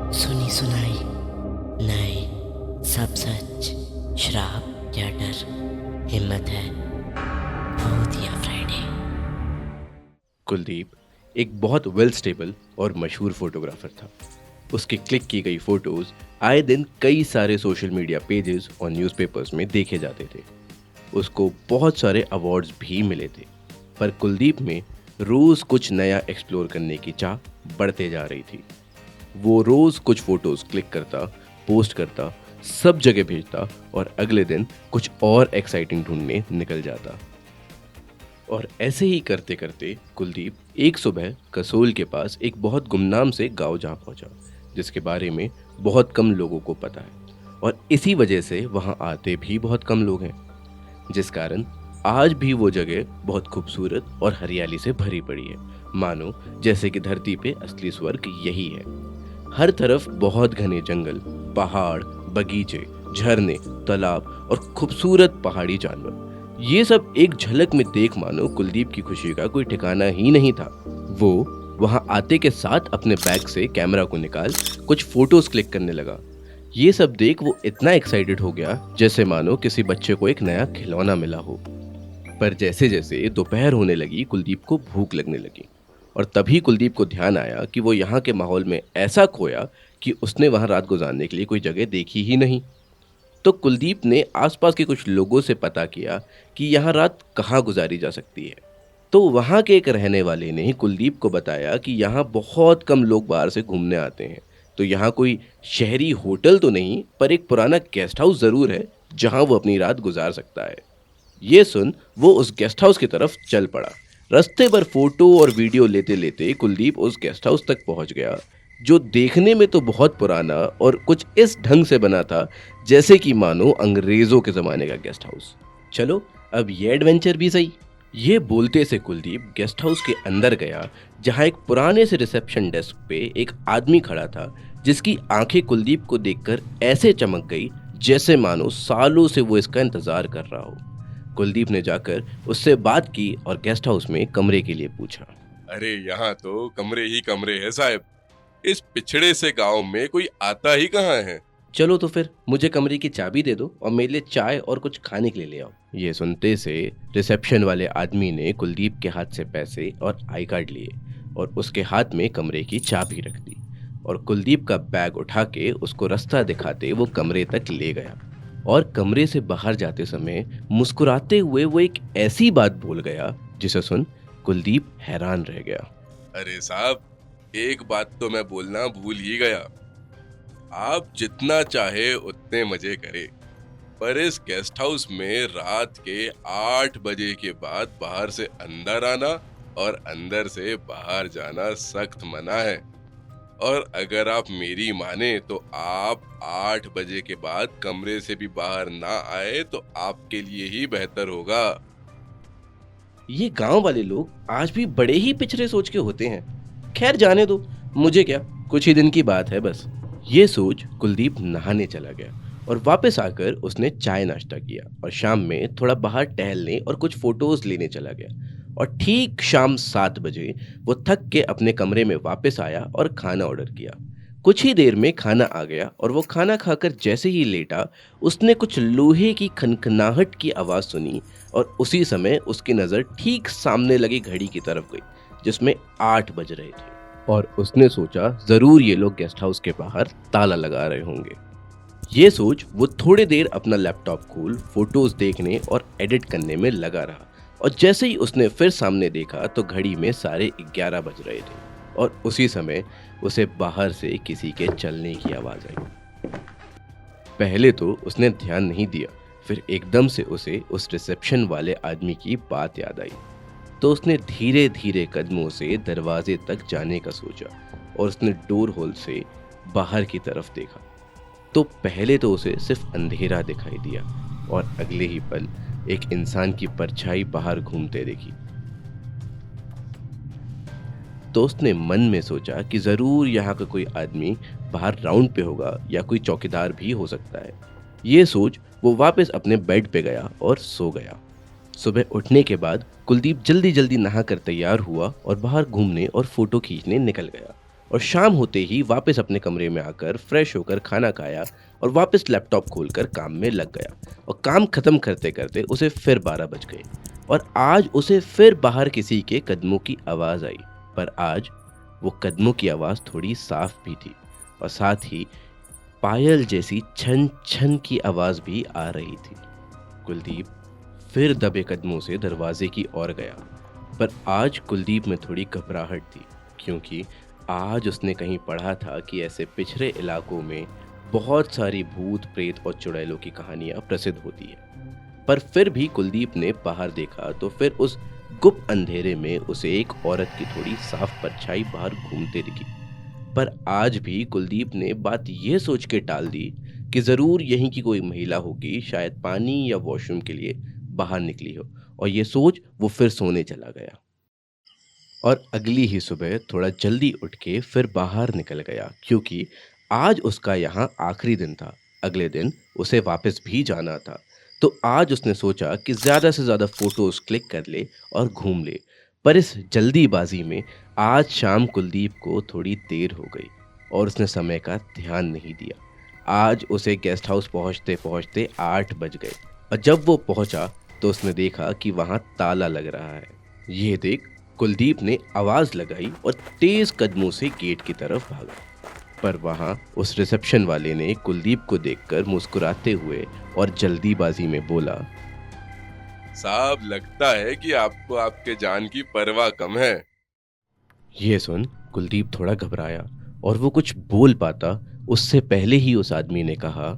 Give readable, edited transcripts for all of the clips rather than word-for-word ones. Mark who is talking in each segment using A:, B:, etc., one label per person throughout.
A: सुनी सुनाई नए सब सच, श्राप या डर, हिम्मत है भूत या फ्राइडे।
B: कुलदीप एक बहुत वेल स्टेबल और मशहूर फोटोग्राफर था। उसकी क्लिक की गई फोटोज आए दिन कई सारे सोशल मीडिया पेजेस और न्यूज़पेपर्स में देखे जाते थे। उसको बहुत सारे अवार्ड्स भी मिले थे। पर कुलदीप में रोज कुछ नया एक्सप्लोर करने की चाह बढ़ते जा रही थी। वो रोज कुछ फोटोज क्लिक करता, पोस्ट करता, सब जगह भेजता और अगले दिन कुछ और एक्साइटिंग ढूंढने निकल जाता। और ऐसे ही करते करते कुलदीप एक सुबह कसोल के पास एक बहुत गुमनाम से गांव जा पहुंचा, जिसके बारे में बहुत कम लोगों को पता है। और इसी वजह से वहां आते भी बहुत कम लोग हैं, जिस कारण आज भी वो जगह बहुत खूबसूरत और हरियाली से भरी पड़ी है। मानो जैसे कि धरती पे असली स्वर्ग यही है। हर तरफ बहुत घने जंगल, पहाड़, बगीचे, झरने, तालाब और खूबसूरत पहाड़ी जानवर, ये सब एक झलक में देख मानो कुलदीप की खुशी का कोई ठिकाना ही नहीं था। वो वहां आते के साथ अपने बैग से कैमरा को निकाल कुछ फोटोज क्लिक करने लगा। ये सब देख वो इतना एक्साइटेड हो गया जैसे मानो किसी बच्चे को एक नया खिलौना मिला हो। पर जैसे जैसे दोपहर होने लगी कुलदीप को भूख लगने लगी। और तभी कुलदीप को ध्यान आया कि वो यहाँ के माहौल में ऐसा खोया कि उसने वहां रात गुजारने के लिए कोई जगह देखी ही नहीं। तो कुलदीप ने आसपास के कुछ लोगों से पता किया कि यहाँ रात कहाँ गुजारी जा सकती है। तो वहाँ के एक रहने वाले ने कुलदीप को बताया कि यहाँ बहुत कम लोग बाहर से घूमने आते हैं। तो यहाँ कोई शहरी होटल तो नहीं, पर एक पुराना गेस्ट हाउस ज़रूर है जहाँ वो अपनी रात गुजार सकता है। ये सुन वो उस गेस्ट हाउस की तरफ चल पड़ा। रास्ते पर फोटो और वीडियो लेते लेते कुलदीप उस गेस्ट हाउस तक पहुंच गया, जो देखने में तो बहुत पुराना और कुछ इस ढंग से बना था जैसे कि मानो अंग्रेजों के जमाने का गेस्ट हाउस। चलो अब ये एडवेंचर भी सही। ये बोलते से कुलदीप गेस्ट हाउस के अंदर गया, जहां एक पुराने से रिसेप्शन डेस्क पे एक आदमी खड़ा था, जिसकी आंखें कुलदीप को देखकर ऐसे चमक गई जैसे मानो सालों से वो इसका इंतजार कर रहा हो। कुलदीप ने जाकर उससे बात की और गेस्ट हाउस में कमरे के लिए पूछा।
C: अरे यहाँ तो कमरे ही कमरे हैं साहब। इस पिछड़े से गांव में कोई आता ही कहाँ है।
B: चलो तो फिर मुझे कमरे की चाबी दे दो और मेरे लिए चाय और कुछ खाने के लिए ले आओ। ये सुनते से रिसेप्शन वाले आदमी ने कुलदीप के हाथ से पैसे और आई कार्ड लिए और उसके हाथ में कमरे की चाबी रख दी। और कुलदीप का बैग उठा के उसको रास्ता दिखाते वो कमरे तक ले गया। और कमरे से बाहर जाते समय मुस्कुराते हुए वो एक ऐसी बात बोल गया जिसे सुन कुलदीप हैरान रह गया।
C: अरे साहब, एक बात तो मैं बोलना भूल ही गया। आप जितना चाहे उतने मजे करें, पर इस गेस्ट हाउस में रात के 8 बजे के बाद बाहर से अंदर आना और अंदर से बाहर जाना सख्त मना है। और अगर आप मेरी माने तो आप 8 बजे के बाद कमरे से भी बाहर ना आए तो आपके लिए ही बेहतर होगा।
B: ये गांव वाले लोग आज भी बड़े ही पिछड़े सोच के होते हैं। खैर जाने दो, मुझे क्या, कुछ ही दिन की बात है बस। ये सोच कुलदीप नहाने चला गया और वापस आकर उसने चाय नाश्ता किया और शाम में थोड़ा बाहर टहलने और कुछ फोटोज लेने चला गया। और ठीक शाम 7 बजे वो थक के अपने कमरे में वापस आया और खाना ऑर्डर किया। कुछ ही देर में खाना आ गया और वो खाना खाकर जैसे ही लेटा, उसने कुछ लोहे की खनखनाहट की आवाज़ सुनी और उसी समय उसकी नज़र ठीक सामने लगी घड़ी की तरफ गई, जिसमें 8 बज रहे थे। और उसने सोचा ज़रूर ये लोग गेस्ट हाउस के बाहर ताला लगा रहे होंगे। ये सोच वो थोड़ी देर अपना लैपटॉप खोल फोटोज देखने और एडिट करने में लगा रहा। और जैसे ही उसने फिर सामने देखा तो घड़ी में 11:30 बज रहे थे और उसी समय उसे बाहर से किसी के चलने की आवाज़ आई। पहले तो उसने ध्यान नहीं दिया, फिर एकदम से उसे उस रिसेप्शन वाले आदमी की बात याद आई। तो उसने धीरे धीरे कदमों से दरवाजे तक जाने का सोचा और उसने डोर होल से बाहर की तरफ देखा। तो पहले तो उसे सिर्फ अंधेरा दिखाई दिया और अगले ही पल एक इंसान की परछाई बाहर घूमते देखी। तो उसने मन में सोचा कि जरूर यहाँ का कोई आदमी बाहर राउंड पे होगा या कोई चौकीदार भी हो सकता है। ये सोच वो वापस अपने बेड पे गया और सो गया। सुबह उठने के बाद कुलदीप जल्दी जल्दी नहाकर तैयार हुआ और बाहर घूमने और फोटो खींचने निकल गया। और शाम होते ही वापस अपने कमरे में आकर फ्रेश होकर खाना खाया और वापस लैपटॉप खोलकर काम में लग गया। और काम खत्म करते करते उसे फिर 12 बज गए और आज उसे फिर बाहर किसी के कदमों की आवाज़ आई। पर आज वो कदमों की आवाज़ थोड़ी साफ भी थी और साथ ही पायल जैसी छन छन की आवाज़ भी आ रही थी। कुलदीप फिर दबे कदमों से दरवाजे की ओर गया, पर आज कुलदीप में थोड़ी घबराहट थी, क्योंकि आज उसने कहीं पढ़ा था कि ऐसे पिछड़े इलाकों में बहुत सारी भूत प्रेत और चुड़ैलों की कहानियां प्रसिद्ध होती है। पर फिर भी कुलदीप ने बाहर देखा तो फिर उस गुप्त अंधेरे में उसे एक औरत की थोड़ी साफ परछाई बाहर घूमते दिखी। पर आज भी कुलदीप ने बात यह सोच के टाल दी कि जरूर यहीं की कोई महिला होगी, शायद पानी या वॉशरूम के लिए बाहर निकली हो, और ये सोच वो फिर सोने चला गया। और अगली ही सुबह थोड़ा जल्दी उठ के फिर बाहर निकल गया, क्योंकि आज उसका यहाँ आखिरी दिन था। अगले दिन उसे वापस भी जाना था, तो आज उसने सोचा कि ज़्यादा से ज़्यादा फोटोज क्लिक कर ले और घूम ले। पर इस जल्दीबाजी में आज शाम कुलदीप को थोड़ी देर हो गई और उसने समय का ध्यान नहीं दिया। आज उसे गेस्ट हाउस पहुँचते पहुँचते 8 बज गए और जब वो पहुँचा तो उसने देखा कि वहाँ ताला लग रहा है। ये देख कुलदीप ने आवाज़ लगाई और तेज कदमों से गेट की तरफ भागा। पर वहाँ उस रिसेप्शन वाले ने कुलदीप को देखकर मुस्कुराते हुए और जल्दीबाजी में बोला,
C: साहब लगता है कि आपको आपके जान की परवाह कम है।
B: ये सुन कुलदीप थोड़ा घबराया और वो कुछ बोल पाता उससे पहले ही उस आदमी ने कहा,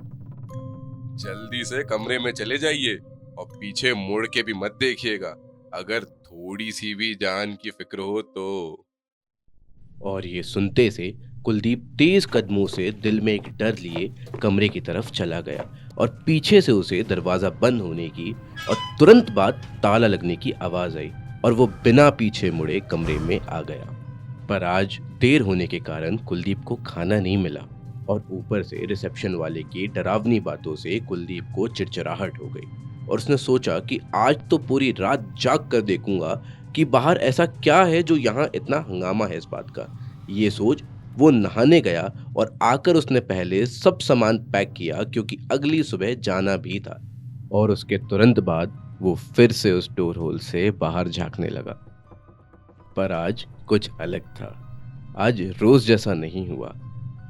C: जल्दी से कमरे में चले जाइए और पीछे मुड़ के भी मत देखिएगा, अगर थोड़ी सी भी जान की फिक्र हो तो।
B: और ये सुनते से कुलदीप तेज कदमों से दिल में एक डर लिए कमरे की तरफ चला गया और पीछे से उसे दरवाजा बंद होने की और तुरंत बाद ताला लगने की आवाज आई और वो बिना पीछे मुड़े कमरे में आ गया। पर आज देर होने के कारण कुलदीप को खाना नहीं मिला और ऊपर से रिसेप्शन वाले की डरावनी बातों से कुलदीप को चिड़चिड़ाहट हो गई और उसने सोचा कि आज तो पूरी रात जाग कर देखूंगा कि बाहर ऐसा क्या है जो यहाँ इतना हंगामा है इस बात का। ये सोच वो नहाने गया और आकर उसने पहले सब सामान पैक किया, क्योंकि अगली सुबह जाना भी था। और उसके तुरंत बाद वो फिर से उस डोर होल से बाहर झांकने लगा। पर आज कुछ अलग था। आज रोज जैसा नहीं हुआ।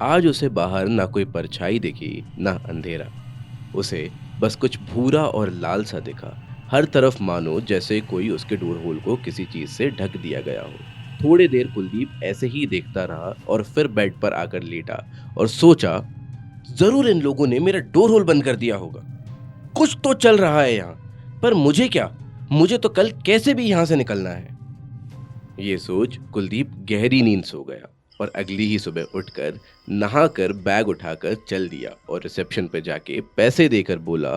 B: आज उसे बाहर ना कोई परछाई दिखी ना अंधेरा। उसे बस कुछ भूरा और लाल सा दिखा, हर तरफ मानो जैसे कोई उसके डोर होल को किसी चीज से ढक दिया गया हो। थोड़ी देर कुलदीप ऐसे ही देखता रहा और फिर बेड पर आकर लेटा और सोचा, जरूर इन लोगों ने मेरा डोर होल बंद कर दिया होगा, कुछ तो चल रहा है यहाँ। पर मुझे क्या, मुझे तो कल कैसे भी यहाँ से निकलना है। ये सोच कुलदीप गहरी नींद सो गया और अगली ही सुबह उठकर नहाकर बैग उठाकर चल दिया और रिसेप्शन पे जाके पैसे देकर बोला,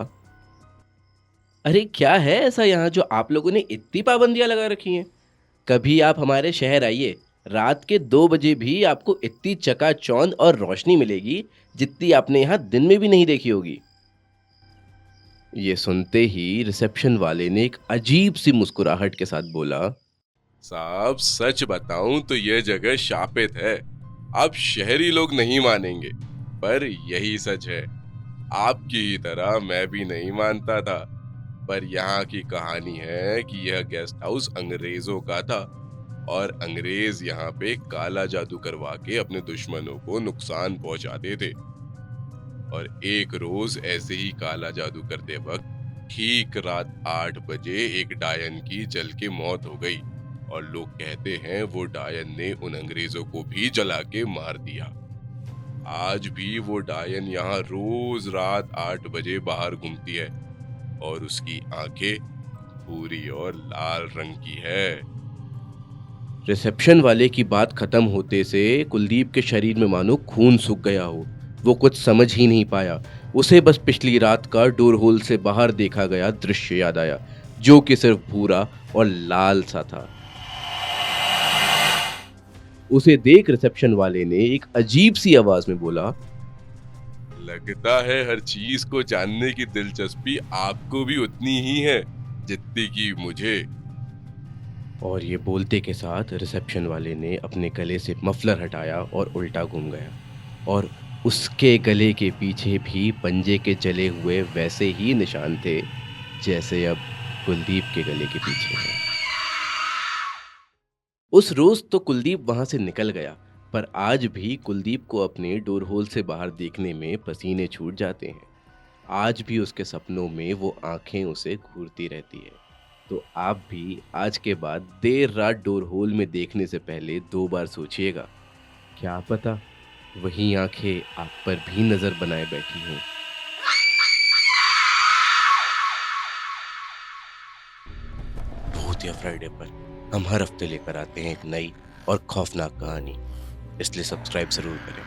B: अरे क्या है ऐसा यहाँ जो आप लोगों ने इतनी पाबंदियां लगा रखी हैं? कभी आप हमारे शहर आइए, रात के 2 बजे भी आपको इतनी चकाचौंध और रोशनी मिलेगी जितनी आपने यहाँ दिन में भी नहीं देखी होगी। ये सुनते ही रिसेप्शन वाले ने एक अजीब सी मुस्कुराहट के साथ बोला,
C: साहब सच बताऊं तो यह जगह शापित है। आप शहरी लोग नहीं मानेंगे, पर यही सच है। आपकी ही तरह मैं भी नहीं मानता था, पर यहाँ की कहानी है कि यह गेस्ट हाउस अंग्रेजों का था और अंग्रेज यहाँ पे काला जादू करवा के अपने दुश्मनों को नुकसान पहुंचाते थे। और एक रोज ऐसे ही काला जादू करते वक्त ठीक रात 8 बजे एक डायन की जल के मौत हो गई और लोग कहते हैं वो डायन ने उन अंग्रेजों को भी जला के मार दिया। आज भी वो डायन यहाँ रोज रात 8 बजे बाहर घूमती है और उसकी आंखें भूरी और लाल रंग की है।
B: रिसेप्शन वाले की बात खत्म होते से कुलदीप के शरीर में मानो खून सूख गया हो। वो कुछ समझ ही नहीं पाया। उसे बस पिछली रात का डोर होल से बाहर देखा गया दृश्य याद आया, जो कि सिर्फ भूरा और लाल सा था। उसे देख रिसेप्शन वाले ने एक अजीब सी आवाज में बोला,
C: लगता है हर चीज को जानने की दिलचस्पी आपको भी उतनी ही है जितनी की मुझे।
B: और ये बोलते के साथ रिसेप्शन वाले ने अपने गले से मफलर हटाया और उल्टा घूम गया, और उसके गले के पीछे भी पंजे के जले हुए वैसे ही निशान थे जैसे अब कुलदीप के गले के पीछे हैं। उस रोज तो कुलदीप वहां से निकल गया, पर आज भी कुलदीप को अपने डोर होल से बाहर देखने में पसीने छूट जाते हैं। आज भी उसके सपनों में वो आंखें उसे घूरती रहती है। तो आप भी आज के बाद देर रात डोर होल में देखने से पहले 2 बार सोचिएगा। क्या पता वही आंखें आप पर भी नजर बनाए बैठी हों। भूतिया फ्राइडे पर हम हर हफ्ते लेकर आते हैं एक नई और खौफनाक कहानी, इसलिए सब्सक्राइब जरूर करें।